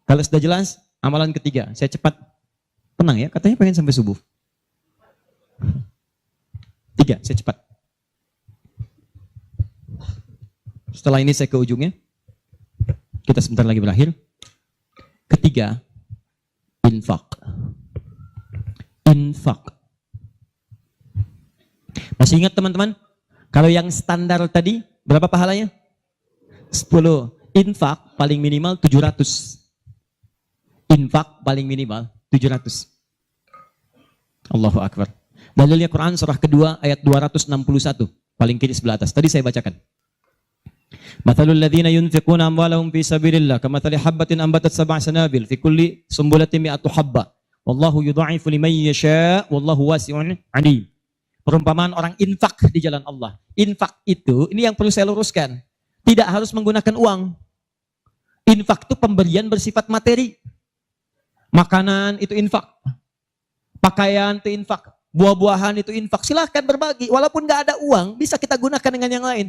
Kalau sudah jelas, amalan ketiga. Saya cepat. Tenang ya, katanya pengen sampai subuh. 3, saya cepat. Setelah ini saya ke ujungnya. Kita sebentar lagi berakhir. Ketiga, infak. Infak. Masih ingat teman-teman? Kalau yang standar tadi, berapa pahalanya? 10. Infak paling minimal 700. Infak paling minimal 700. Allahu Akbar. Dalilnya Quran surah kedua ayat 261. Paling kiri sebelah atas. Tadi saya bacakan. Mathalul ladzina yunfiquna amwalahum fi sabilillah kamathali habbatin ambatat sab'a sanabil fi kulli sumbulatin mi'atu habba. Wallahu yudha'ifu liman yasha' wallahu wasi'un 'alim. Perumpamaan orang infak di jalan Allah. Infak itu, ini yang perlu saya luruskan. Tidak harus menggunakan uang. Infak itu pemberian bersifat materi. Makanan itu infak. Pakaian itu infak. Buah-buahan itu infak. Silahkan berbagi. Walaupun nggak ada uang, bisa kita gunakan dengan yang lain.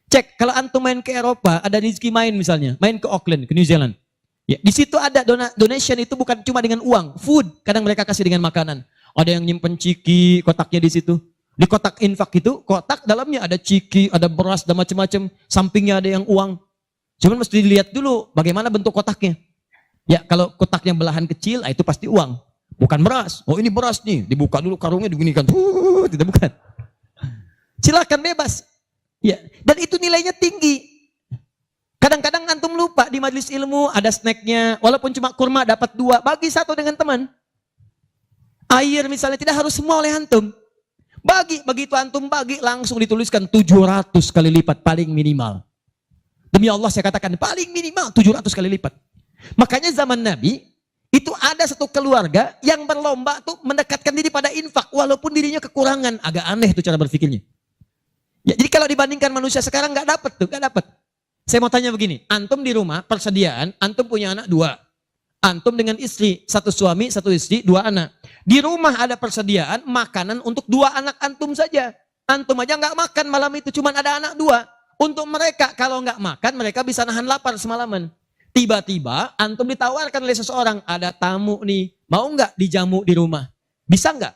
Cek, kalau antum main ke Eropa, ada rezeki main misalnya. Main ke Auckland, ke New Zealand. Ya, di situ ada donation itu bukan cuma dengan uang. Food, kadang mereka kasih dengan makanan. Ada yang nyimpen ciki, kotaknya di situ. Di kotak infak itu, kotak dalamnya ada ciki, ada beras, dan macam-macam. Sampingnya ada yang uang. Cuman mesti dilihat dulu bagaimana bentuk kotaknya. Ya, kalau kotaknya belahan kecil, itu pasti uang. Bukan beras. Oh ini beras nih, dibuka dulu karungnya diginikan. Tidak bukan. Silakan bebas. Ya, dan itu nilainya tinggi. Kadang-kadang antum lupa di majelis ilmu ada snacknya, walaupun cuma kurma dapat 2, bagi 1 dengan teman. Air misalnya tidak harus semua oleh antum. Bagi, begitu antum bagi langsung dituliskan 700 kali lipat paling minimal. Demi Allah saya katakan paling minimal 700 kali lipat. Makanya zaman Nabi itu ada satu keluarga yang berlomba tuh mendekatkan diri pada infak walaupun dirinya kekurangan. Agak aneh tuh cara berpikirnya. Ya, jadi kalau dibandingkan manusia sekarang nggak dapat. Saya mau tanya begini, antum di rumah persediaan, antum punya anak 2. Antum dengan istri, 1 suami, 1 istri, 2 anak. Di rumah ada persediaan makanan untuk 2 anak antum saja. Antum aja nggak makan malam itu, cuma ada anak 2. Untuk mereka kalau nggak makan mereka bisa nahan lapar semalaman. Tiba-tiba antum ditawarkan oleh seseorang, ada tamu nih, mau nggak dijamu di rumah? Bisa nggak?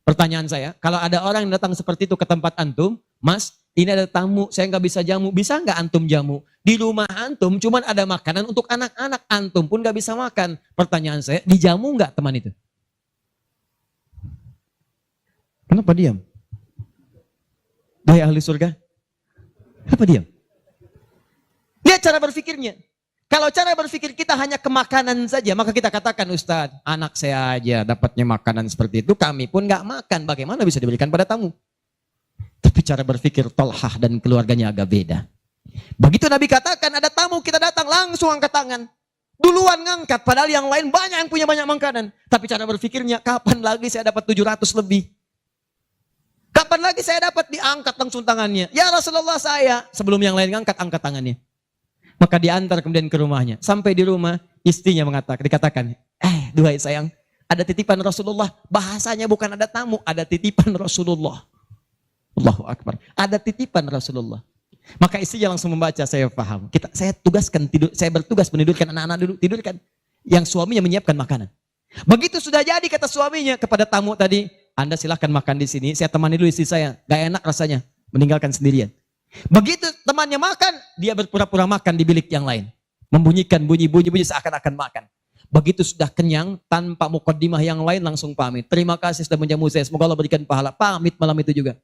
Pertanyaan saya, kalau ada orang yang datang seperti itu ke tempat antum, Mas, ini ada tamu, saya nggak bisa jamu, bisa nggak antum jamu? Di rumah antum cuman ada makanan untuk anak-anak, antum pun nggak bisa makan. Pertanyaan saya, dijamu nggak teman itu? Kenapa diam? Wahai ahli surga, kenapa diam? Lihat cara berpikirnya. Kalau cara berpikir kita hanya ke makanan saja, maka kita katakan, Ustadz, anak saya aja dapatnya makanan seperti itu, kami pun nggak makan. Bagaimana bisa diberikan pada tamu? Tapi cara berpikir Tolhah dan keluarganya agak beda. Begitu Nabi katakan, ada tamu, kita datang, langsung angkat tangan. Duluan ngangkat, padahal yang lain banyak yang punya banyak makanan. Tapi cara berpikirnya, kapan lagi saya dapat 700 lebih? Kapan lagi saya dapat diangkat langsung tangannya? Ya Rasulullah saya. Sebelum yang lain ngangkat, angkat tangannya. Maka diantar kemudian ke rumahnya. Sampai di rumah, istrinya dikatakan, duhai sayang, ada titipan Rasulullah. Bahasanya bukan ada tamu, ada titipan Rasulullah. Allahu Akbar. Ada titipan Rasulullah. Maka istrinya langsung membaca, saya paham. Saya bertugas menidurkan anak-anak dulu, tidurkan. Yang suaminya menyiapkan makanan. Begitu sudah jadi kata suaminya kepada tamu tadi, Anda silahkan makan di sini, saya temani dulu istri saya. Gak enak rasanya, meninggalkan sendirian. Begitu temannya makan, dia berpura-pura makan di bilik yang lain. Membunyikan bunyi-bunyi seakan-akan makan. Begitu sudah kenyang, tanpa mukaddimah yang lain langsung pamit. Terima kasih sudah menjamu saya, semoga Allah berikan pahala. Pamit malam itu juga.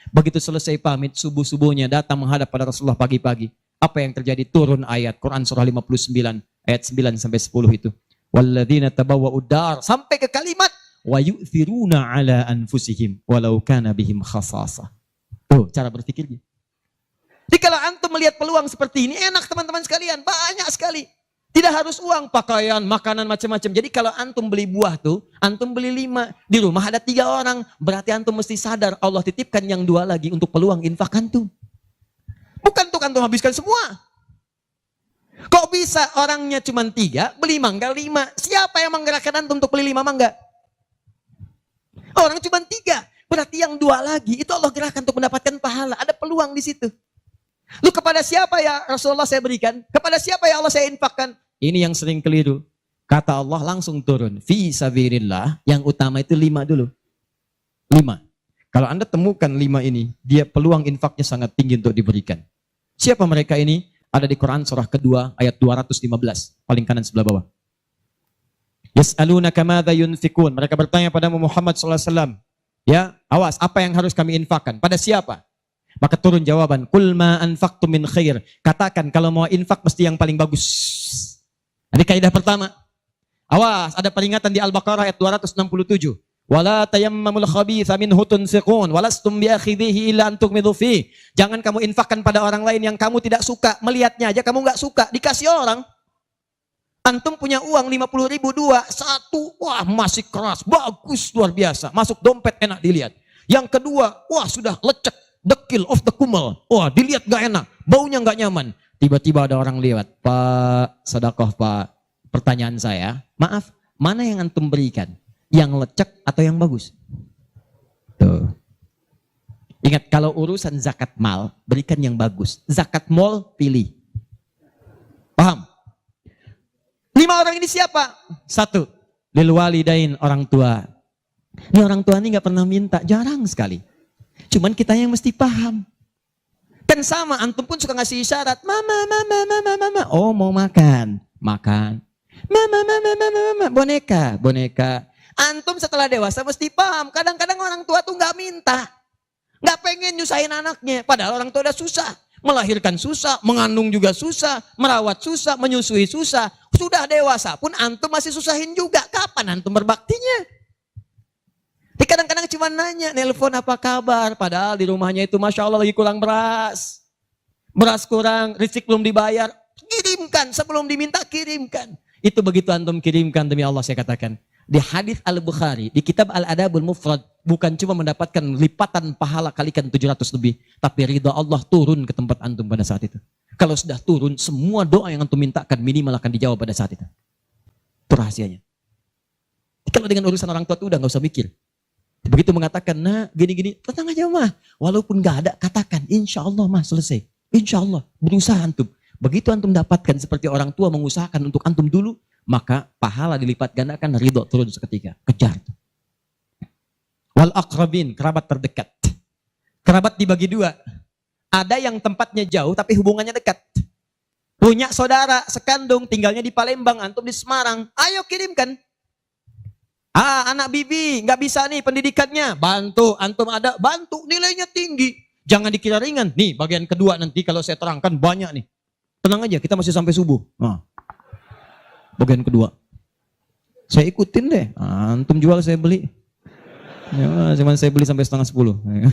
Begitu selesai pamit, subuh-subuhnya datang menghadap pada Rasulullah pagi-pagi. Apa yang terjadi? Turun ayat Quran surah 59 ayat 9 sampai 10 itu. Walladzina tabawwa'ud dar, sampai ke kalimat wa yu'thiruna ala anfusihim walau kana bihim khasasah. Tuh cara berpikirnya. Jadi kalau antum melihat peluang seperti ini, enak teman-teman sekalian, banyak sekali. Tidak harus uang, pakaian, makanan, macam-macam. Jadi kalau antum beli buah tuh, antum beli 5. Di rumah ada 3 orang. Berarti antum mesti sadar, Allah titipkan yang 2 lagi untuk peluang infak antum. Bukan untuk antum habiskan semua. Kok bisa orangnya cuma 3, beli mangga 5. Siapa yang menggerakkan antum untuk beli 5 mangga? Orang cuma 3. Berarti yang 2 lagi, itu Allah gerakkan untuk mendapatkan pahala. Ada peluang di situ. Lu kepada siapa ya Rasulullah saya berikan? Kepada siapa ya Allah saya infakkan? Ini yang sering keliru. Kata Allah langsung turun. Fi sabilillah, yang utama itu 5 dulu. 5. Kalau Anda temukan 5 ini, dia peluang infaknya sangat tinggi untuk diberikan. Siapa mereka ini? Ada di Quran surah kedua ayat 215, paling kanan sebelah bawah. Yas'alunaka madza yunfikun. Mereka bertanya pada Muhammad sallallahu alaihi wasallam, ya, awas, apa yang harus kami infakkan? Pada siapa? Maka turun jawaban, qul ma anfaqtum min khair. Katakan kalau mau infak mesti yang paling bagus. Jadi kaidah pertama. Awas, ada peringatan di Al-Baqarah ayat 267. Wala tayammamul khabitha minhu tunfiqun walastum biakhidhihi illa an tughmidu fi. Jangan kamu infakkan pada orang lain yang kamu tidak suka, melihatnya aja kamu enggak suka, dikasih orang. Antum punya uang 50 ribu, 2, 1, wah masih keras, bagus, luar biasa. Masuk dompet enak dilihat. Yang kedua, wah sudah lecek, dekil, off the kumel. Wah dilihat gak enak, baunya gak nyaman. Tiba-tiba ada orang lewat, Pak, sedekah Pak. Pertanyaan saya, maaf, mana yang antum berikan? Yang lecek atau yang bagus? Tuh. Ingat, kalau urusan zakat mal, berikan yang bagus. Zakat mal, pilih. Paham? 5 orang ini siapa? 1, lil walidain, orang tua. Ini orang tua ini gak pernah minta, jarang sekali. Cuman kita yang mesti paham. Kan sama, antum pun suka ngasih isyarat. Mama, mama, mama, mama. Oh mau makan, makan. Mama, mama, mama, mama. Boneka, boneka. Antum setelah dewasa mesti paham. Kadang-kadang orang tua tuh gak minta. Gak pengen nyusahin anaknya. Padahal orang tua udah susah. Melahirkan susah, mengandung juga susah, merawat susah, menyusui susah. Sudah dewasa pun antum masih susahin juga. Kapan antum berbaktinya? Kadang-kadang cuma nanya, nelpon apa kabar. Padahal di rumahnya itu Masya Allah lagi kurang beras. Beras kurang, rezeki belum dibayar. Kirimkan, sebelum diminta kirimkan. Itu begitu antum kirimkan, demi Allah saya katakan. Di hadis Al-Bukhari, di kitab Al-Adabul Mufrad, bukan cuma mendapatkan lipatan pahala kalikan 700 lebih. Tapi ridha Allah turun ke tempat antum pada saat itu. Kalau sudah turun, semua doa yang antum mintakan minimal akan dijawab pada saat itu. Itu rahasianya. Kalau dengan urusan orang tua itu udah gak usah mikir. Begitu mengatakan, nah gini-gini, tenang aja mah. Walaupun gak ada, katakan, insya Allah mah selesai. Insya Allah, berusaha antum. Begitu antum dapatkan seperti orang tua mengusahakan untuk antum dulu, maka pahala dilipat gandakan, ridho turun seketika. Kejar. Wal aqrabin, kerabat terdekat. Kerabat dibagi 2. Ada yang tempatnya jauh tapi hubungannya dekat. Punya saudara sekandung tinggalnya di Palembang, antum di Semarang. Ayo kirimkan. Anak bibi nggak bisa nih pendidikannya. Bantu, antum ada, bantu, nilainya tinggi. Jangan dikira ringan. Nih bagian kedua nanti kalau saya terangkan banyak nih. Tenang aja, kita masih sampai subuh. Bagian kedua. Saya ikutin deh. Antum jual saya beli. Ya, cuman saya beli sampai 9:30.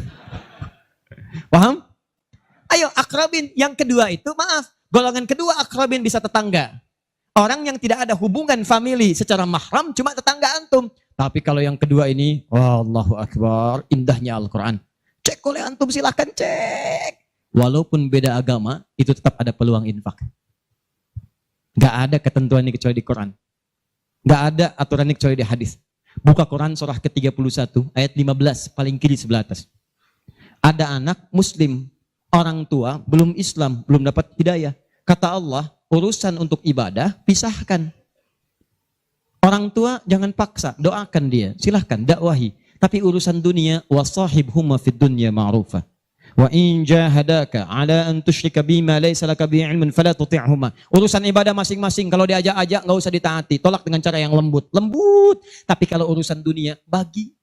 Paham? Ayo akrabin. Yang kedua itu maaf. Golongan kedua akrabin bisa tetangga. Orang yang tidak ada hubungan famili secara mahram cuma tetangga antum. Tapi kalau yang kedua ini, Allahu Akbar, indahnya Al-Quran. Cek oleh antum, silahkan cek. Walaupun beda agama, itu tetap ada peluang infak. Gak ada ketentuan ini kecuali di Quran. Gak ada aturan ini kecuali di hadis. Buka Quran surah ke-31 ayat 15 paling kiri sebelah atas. Ada anak muslim, orang tua belum Islam, belum dapat hidayah. Kata Allah, urusan untuk ibadah pisahkan. Orang tua jangan paksa, doakan dia, silahkan dakwahi. Tapi urusan dunia, wasahibhuma fid dunya ma'rufa. Wa in jahadaka ala an tusyrika bima laysa laka bihi ilmun fala tuti'huma. Urusan ibadah masing-masing, kalau diajak-ajak enggak usah ditaati, tolak dengan cara yang lembut. Lembut. Tapi kalau urusan dunia, bagi.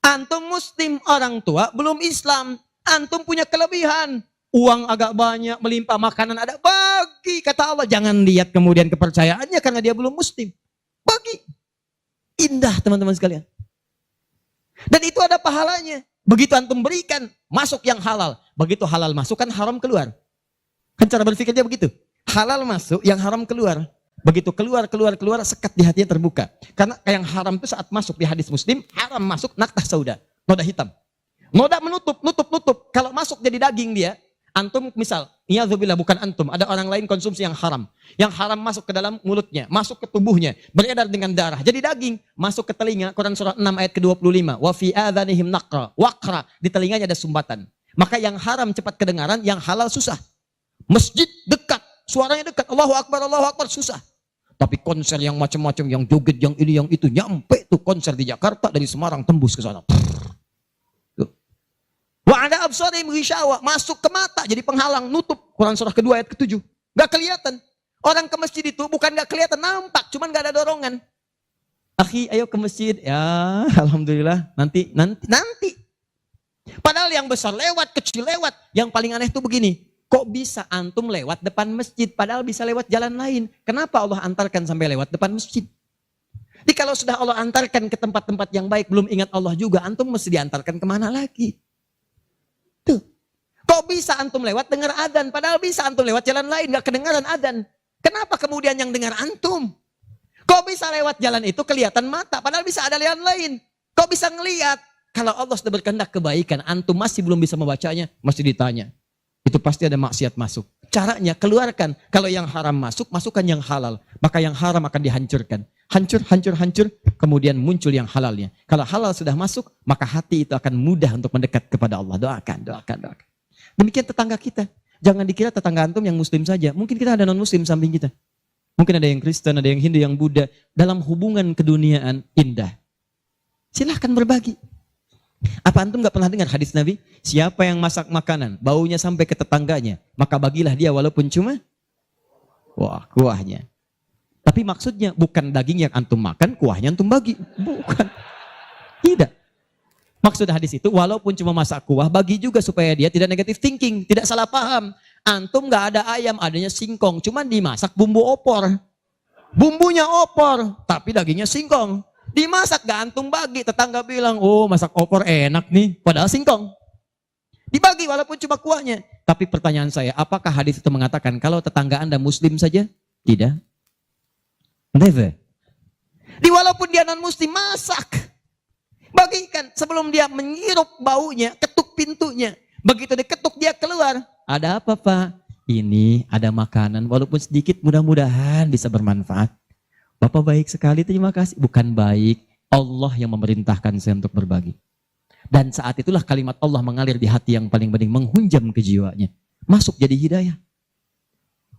Antum muslim, orang tua belum Islam, antum punya kelebihan. Uang agak banyak, melimpah, makanan ada, bagi. Kata Allah, jangan lihat kemudian kepercayaannya karena dia belum muslim. Bagi. Indah teman-teman sekalian. Dan itu ada pahalanya. Begitu antum berikan, masuk yang halal. Begitu halal masuk, kan haram keluar. Kan cara berpikirnya begitu. Halal masuk, yang haram keluar. Begitu keluar, sekat di hatinya terbuka. Karena yang haram itu saat masuk di hadis Muslim, haram masuk naktah sauda, noda hitam. Noda menutup. Kalau masuk jadi daging dia, antum misal, iyadzubillah bukan antum, ada orang lain konsumsi yang haram. Yang haram masuk ke dalam mulutnya, masuk ke tubuhnya, beredar dengan darah. Jadi daging, masuk ke telinga, Quran surah 6 ayat ke-25. Wa fi adhanihim naqra, waqra, di telinganya ada sumbatan. Maka yang haram cepat kedengaran, yang halal susah. Masjid dekat, suaranya dekat, Allahu Akbar, susah. Tapi konser yang macam-macam, yang joget, yang ini, yang itu, nyampe tuh konser di Jakarta, dari Semarang tembus ke sana. Tuh. Wa ada absarihim ghishawa, masuk ke mata, jadi penghalang, nutup. Quran surah kedua ayat ke-7. Gak kelihatan. Orang ke masjid itu bukan gak kelihatan, nampak, cuman gak ada dorongan. Akhi, ayo ke masjid. Ya, alhamdulillah, nanti. Padahal yang besar lewat, kecil lewat. Yang paling aneh tuh begini. Kok bisa antum lewat depan masjid, padahal bisa lewat jalan lain? Kenapa Allah antarkan sampai lewat depan masjid? Jadi kalau sudah Allah antarkan ke tempat-tempat yang baik, belum ingat Allah juga, antum mesti diantarkan kemana lagi? Tuh. Kok bisa antum lewat dengar adzan, padahal bisa antum lewat jalan lain, gak kedengaran adzan. Kenapa kemudian yang dengar antum? Kok bisa lewat jalan itu kelihatan mata, padahal bisa ada jalan lain? Kok bisa ngelihat? Kalau Allah sudah berkehendak kebaikan, antum masih belum bisa membacanya, mesti ditanya. Itu pasti ada maksiat masuk. Caranya keluarkan. Kalau yang haram masuk, masukkan yang halal. Maka yang haram akan dihancurkan. Hancur. Kemudian muncul yang halalnya. Kalau halal sudah masuk, maka hati itu akan mudah untuk mendekat kepada Allah. Doakan. Demikian tetangga kita. Jangan dikira tetangga antum yang muslim saja. Mungkin kita ada non-muslim samping kita. Mungkin ada yang Kristen, ada yang Hindu, yang Buddha. Dalam hubungan keduniaan indah. Silahkan berbagi. Apa antum gak pernah dengar hadis Nabi? Siapa yang masak makanan, baunya sampai ke tetangganya, maka bagilah dia walaupun cuma kuahnya. Tapi maksudnya bukan daging yang antum makan, kuahnya antum bagi. Bukan. Tidak. Maksud hadis itu, walaupun cuma masak kuah, bagi juga supaya dia tidak negative thinking, tidak salah paham. Antum gak ada ayam, adanya singkong, cuma dimasak bumbu opor. Bumbunya opor, tapi dagingnya singkong. Dimasak gak antum bagi, tetangga bilang, oh masak opor enak nih, padahal singkong. Dibagi walaupun cuma kuahnya. Tapi pertanyaan saya, apakah hadis itu mengatakan kalau tetangga anda muslim saja? Tidak. Never. Walaupun dia non muslim, masak. Bagikan sebelum dia menghirup baunya, ketuk pintunya. Begitu diketuk dia keluar. Ada apa Pak? Ini ada makanan, walaupun sedikit mudah-mudahan bisa bermanfaat. Bapak baik sekali, terima kasih. Bukan baik, Allah yang memerintahkan saya untuk berbagi. Dan saat itulah kalimat Allah mengalir di hati yang paling bening, menghunjam ke jiwanya. Masuk jadi hidayah.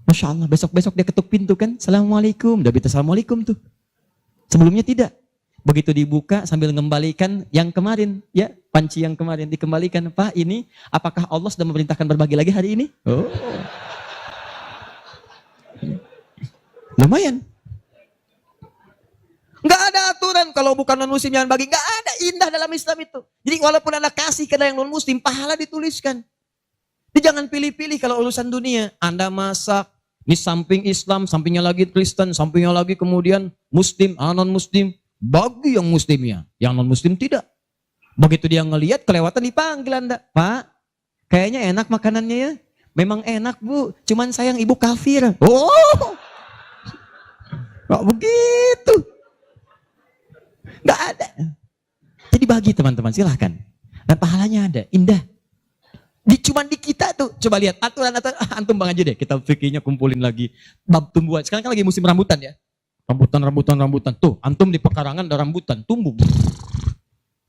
Masya Allah, besok-besok dia ketuk pintu kan, Assalamualaikum, udah bisa Assalamualaikum tuh. Sebelumnya tidak. Begitu dibuka sambil mengembalikan yang kemarin, ya panci yang kemarin dikembalikan. Pak ini, apakah Allah sudah memerintahkan berbagi lagi hari ini? Oh. Lumayan. Nggak ada aturan kalau bukan non-muslim jangan bagi. Nggak ada, indah dalam Islam itu. Jadi walaupun anda kasih ke yang non-muslim, pahala dituliskan. Jadi jangan pilih-pilih kalau urusan dunia. Anda masak, ini samping Islam, sampingnya lagi Kristen, sampingnya lagi kemudian muslim, non-muslim. Bagi yang muslimnya, yang non-muslim tidak. Begitu dia ngelihat kelewatan dipanggil anda. Pak, kayaknya enak makanannya ya. Memang enak bu, cuman sayang ibu kafir. Oh, kok begitu? Gak ada. Jadi bagi teman-teman, silahkan. Dan pahalanya ada, indah. Cuman di kita tuh, coba lihat aturan antum bang aja deh. Kita fikirnya kumpulin lagi. Bab tumbuhan, sekarang kan lagi musim rambutan ya. Rambutan. Tuh, antum di pekarangan ada rambutan, tumbuh.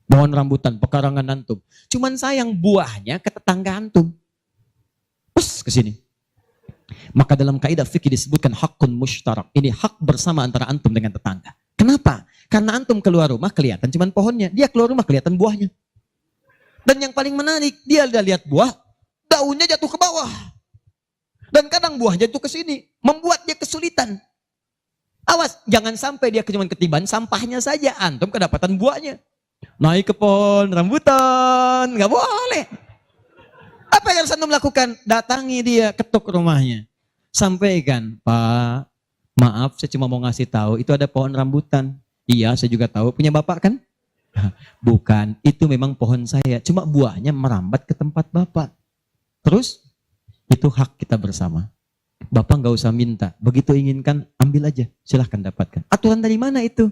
Pohon rambutan, pekarangan antum. Cuman sayang buahnya ke tetangga antum. Pus ke sini. Maka dalam kaidah fikih disebutkan hakun mushtarak. Ini hak bersama antara antum dengan tetangga. Kenapa? Karena antum keluar rumah kelihatan cuman pohonnya, dia keluar rumah kelihatan buahnya. Dan yang paling menarik, dia udah lihat buah, daunnya jatuh ke bawah. Dan kadang buahnya jatuh ke sini, membuat dia kesulitan. Awas, jangan sampai dia cuma ketiban sampahnya saja, antum kedapatan buahnya. Naik ke pohon rambutan, nggak boleh. Apa yang harus antum lakukan? Datangi dia, ketuk rumahnya. Sampaikan, Pak, maaf saya cuma mau ngasih tahu, itu ada pohon rambutan. Iya, saya juga tahu, punya bapak kan? Bukan, itu memang pohon saya, cuma buahnya merambat ke tempat bapak. Terus, itu hak kita bersama. Bapak nggak usah minta, begitu inginkan, ambil aja, silahkan dapatkan. Aturan dari mana itu?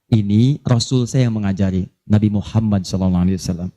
Ini Rasul saya yang mengajari, Nabi Muhammad SAW.